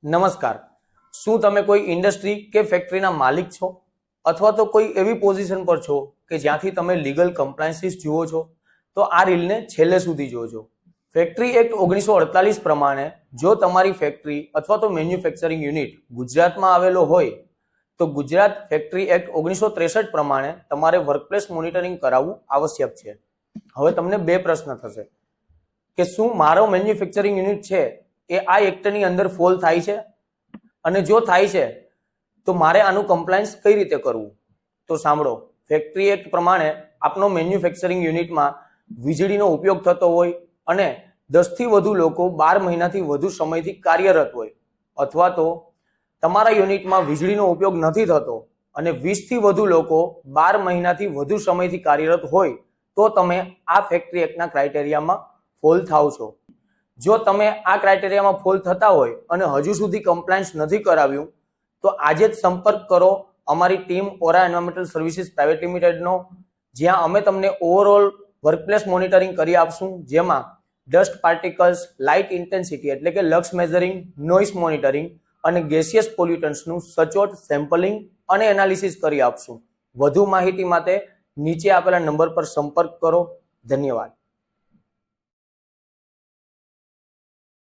નમસ્કાર। શું તમે કોઈ ઇન્ડસ્ટ્રી કે ફેક્ટરીના માલિક છો અથવા તો કોઈ એવી પોઝિશન પર છો કે જ્યાંથી તમે લીગલ કમ્પ્લાયન્સીસ જુઓ છો? તો આ રીલને છેલ્લે સુધી જોજો। ફેક્ટરી એક્ટ 1948 પ્રમાણે જો તમારી ફેક્ટરી અથવા તો મેન્યુફેક્ચરિંગ યુનિટ ગુજરાતમાં આવેલો હોય તો ગુજરાત ફેક્ટરી એક્ટ 1963 પ્રમાણે તમારે વર્કપ્લેસ મોનિટરિંગ કરાવવું આવશ્યક છે। હવે તમને બે પ્રશ્ન થશે કે શું મારો મેન્યુફેક્ચરિંગ યુનિટ છે એ આ એક્ટની અંદર ફોલ થાય છે, અને જો થાય છે તો મારે આનું કમ્પ્લાયન્સ કઈ રીતે કરવું? તો સાંભળો, ફેક્ટરી એક્ટ પ્રમાણે આપનો મેન્યુફેક્ચરિંગ યુનિટમાં વીજળીનો ઉપયોગ થતો હોય અને 10 થી વધુ લોકો 12 મહિનાથી વધુ સમયથી કાર્યરત હોય, અથવા તો તમારા યુનિટમાં વીજળીનો ઉપયોગ નથી થતો અને 20 થી વધુ લોકો 12 મહિનાથી વધુ સમયથી કાર્યરત હોય તો તમે આ ફેક્ટરી એક્ટના ક્રાઇટેરિયામાં ફોલ થાવ છો। જો તમે આ ક્રાઇટેરિયામાં ફોલ થતા હોય અને હજુ સુધી કમ્પ્લાયન્સ નથી કરાવ્યું તો આજે જ સંપર્ક કરો અમારી ટીમ ઓરા એન્વાયરમેન્ટલ સર્વિસીસ પ્રાઇવેટ લિમિટેડનો, જ્યાં અમે તમને ઓવરઓલ વર્કપ્લેસ મોનિટરિંગ કરી આપશું, જેમાં ડસ્ટ પાર્ટિકલ્સ, લાઇટ ઇન્ટેન્સિટી એટલે કે લક્સ મેઝરિંગ, નોઇસ મોનિટરિંગ અને ગેસિયસ પોલ્યુટન્ટ્સનું સચોટ સેમ્પલિંગ અને એનાલિસિસ કરી આપશું। વધુ માહિતી માટે નીચે આપેલા નંબર પર સંપર્ક કરો। ધન્યવાદ।